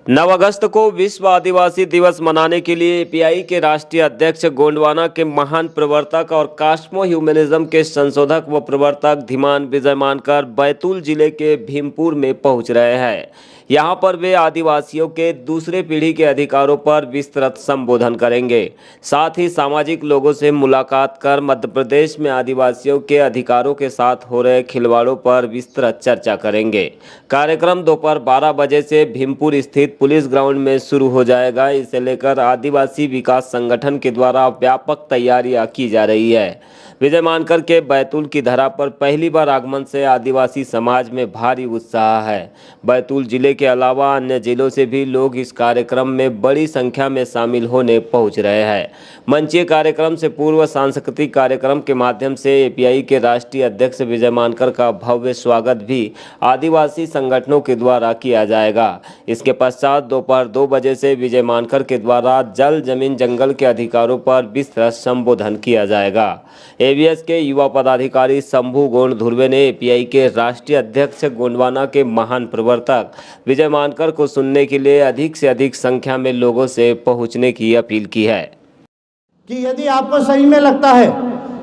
9 अगस्त को विश्व आदिवासी दिवस मनाने के लिए एपीआई के राष्ट्रीय अध्यक्ष गोंडवाना के महान प्रवर्तक और कास्मो ह्यूमनिज्म के संशोधक व प्रवर्तक धीमान विजय मानकर बैतूल जिले के भीमपुर में पहुंच रहे हैं। यहां पर वे आदिवासियों के दूसरे पीढ़ी के अधिकारों पर विस्तृत संबोधन करेंगे। साथ ही सामाजिक लोगों से मुलाकात कर मध्य प्रदेश में आदिवासियों के अधिकारों के साथ हो रहे खिलवाड़ों पर विस्तृत चर्चा करेंगे। कार्यक्रम दोपहर 12 बजे से भीमपुर स्थित पुलिस ग्राउंड में शुरू हो जाएगा। इसे लेकर आदिवासी विकास संगठन के द्वारा व्यापक तैयारियां की जा रही है। विजय मानकर के बैतूल की धरा पर पहली बार आगमन से आदिवासी समाज में भारी उत्साह है। बैतूल जिले के अलावा अन्य जिलों से भी लोग इस कार्यक्रम में बड़ी संख्या में शामिल होने पहुंच रहे हैं। मंचीय कार्यक्रम से पूर्व सांस्कृतिक कार्यक्रम के माध्यम से एपीआई के राष्ट्रीय अध्यक्ष विजय मानकर का भव्य स्वागत भी आदिवासी संगठनों के द्वारा किया जाएगा। इसके पश्चात दोपहर 2 बजे से विजय मानकर के द्वारा जल जमीन जंगल के अधिकारों पर विस्तृत संबोधन किया जाएगा। एवीएस के युवा पदाधिकारी शंभू गोंड धुर्वे ने एपीआई के राष्ट्रीय अध्यक्ष गोंडवाना के महान प्रवर्तक विजय मानकर को सुनने के लिए अधिक से अधिक संख्या में लोगों से पहुंचने की अपील की है कि यदि आपको सही में लगता है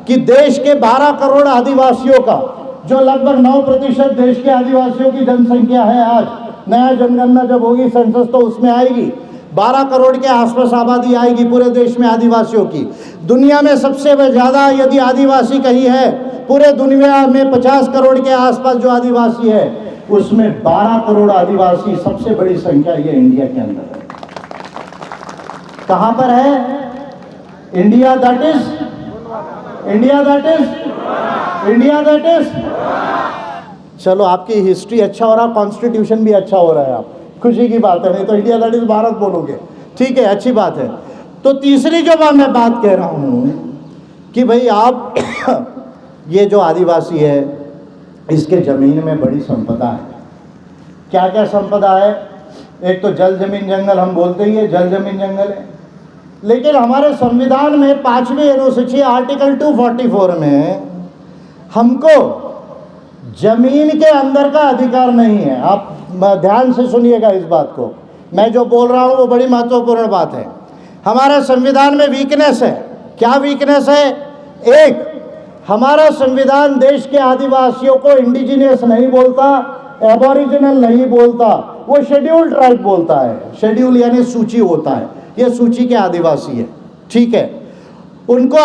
कि देश के 12 करोड़ आदिवासियों का, जो लगभग 9% देश के आदिवासियों की जनसंख्या है, आज नया जनगणना जब होगी सेंसस तो उसमें आएगी, 12 करोड़ के आसपास आबादी आएगी पूरे देश में आदिवासियों की। दुनिया में सबसे ज़्यादा यदि आदिवासी कहीं है, पूरे दुनिया में 50 करोड़ के आसपास जो आदिवासी है, उसमें 12 करोड़ आदिवासी सबसे बड़ी संख्या ये इंडिया के अंदर है। कहां पर है? इंडिया दैट इज चलो, आपकी हिस्ट्री अच्छा हो रहा, कॉन्स्टिट्यूशन भी अच्छा हो रहा है, आप खुशी की बात है। नहीं तो इंडिया दैट इज भारत बोलोगे, ठीक है, अच्छी बात है। तो तीसरी जो मैं बात कह रहा हूं कि भाई आप ये जो आदिवासी है, इसके जमीन में बड़ी संपदा है। क्या क्या संपदा है? एक तो जल जमीन जंगल, हम बोलते ही है जल जमीन जंगल है, लेकिन हमारे संविधान में 5वीं अनुसूची आर्टिकल 244 में हमको जमीन के अंदर का अधिकार नहीं है। आप ध्यान से सुनिएगा इस बात को, मैं जो बोल रहा हूँ वो बड़ी महत्वपूर्ण बात है। हमारे संविधान में वीकनेस है। क्या वीकनेस है? एक, हमारा संविधान देश के आदिवासियों को इंडिजिनियस नहीं बोलता, एबोरिजिनल नहीं बोलता, वो शेड्यूल्ड ट्राइब बोलता है। शेड्यूल यानी सूची होता है, ये सूची के आदिवासी है, ठीक है। उनको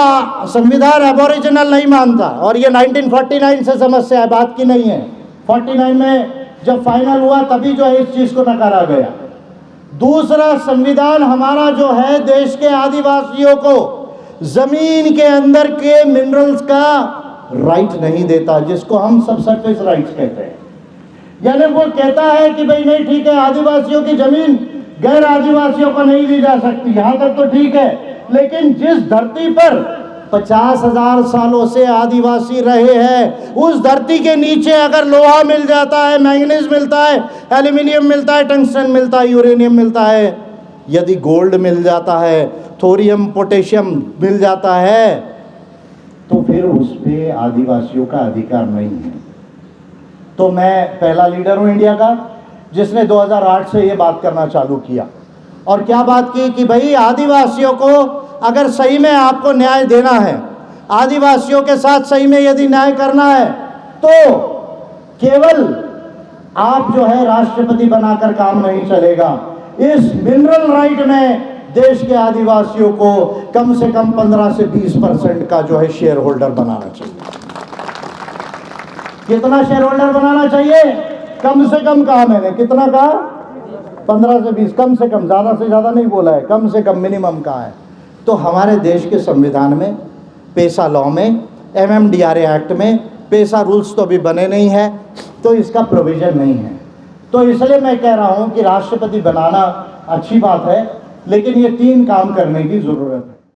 संविधान एबोरिजिनल नहीं मानता, और ये 1949 से समस्या है, बात की नहीं है। 49 में जब फाइनल हुआ तभी जो है इस चीज को नकारा गया। दूसरा, संविधान हमारा जो है देश के आदिवासियों को जमीन के अंदर के मिनरल्स का राइट नहीं देता, जिसको हम सबसर्फेस राइट्स कहते हैं। यानी वो कहता है कि भाई नहीं, ठीक है, आदिवासियों की जमीन गैर आदिवासियों को नहीं दी जा सकती, यहां तक तो ठीक है, लेकिन जिस धरती पर 50,000 सालों से आदिवासी रहे हैं, उस धरती के नीचे अगर लोहा मिल जाता है, मैंगनीज मिलता है, एल्यूमिनियम मिलता है, टंगस्टन मिलता है, यूरेनियम मिलता है, यदि गोल्ड मिल जाता है, थोरियम पोटेशियम मिल जाता है, तो फिर उस पे आदिवासियों का अधिकार नहीं है। तो मैं पहला लीडर हूं इंडिया का जिसने 2008 से ये बात करना चालू किया। और क्या बात की कि भाई आदिवासियों को अगर सही में आपको न्याय देना है, आदिवासियों के साथ सही में यदि न्याय करना है, तो केवल आप जो है राष्ट्रपति बनाकर काम नहीं चलेगा। इस मिनरल राइट में देश के आदिवासियों को कम से कम 15 से 20% का जो है शेयर होल्डर बनाना चाहिए। कितना शेयर होल्डर बनाना चाहिए? कम से कम कहा मैंने, कितना कहा? 15 से 20, कम से कम, ज़्यादा से ज़्यादा नहीं बोला है, कम से कम मिनिमम कहा है। तो हमारे देश के संविधान में, पेसा लॉ में, MMDRA एक्ट में पेसा रूल्स तो अभी बने नहीं है, तो इसका प्रोविज़न नहीं है। तो इसलिए मैं कह रहा हूँ कि राष्ट्रपति बनाना अच्छी बात है, लेकिन ये 3 काम करने की ज़रूरत है।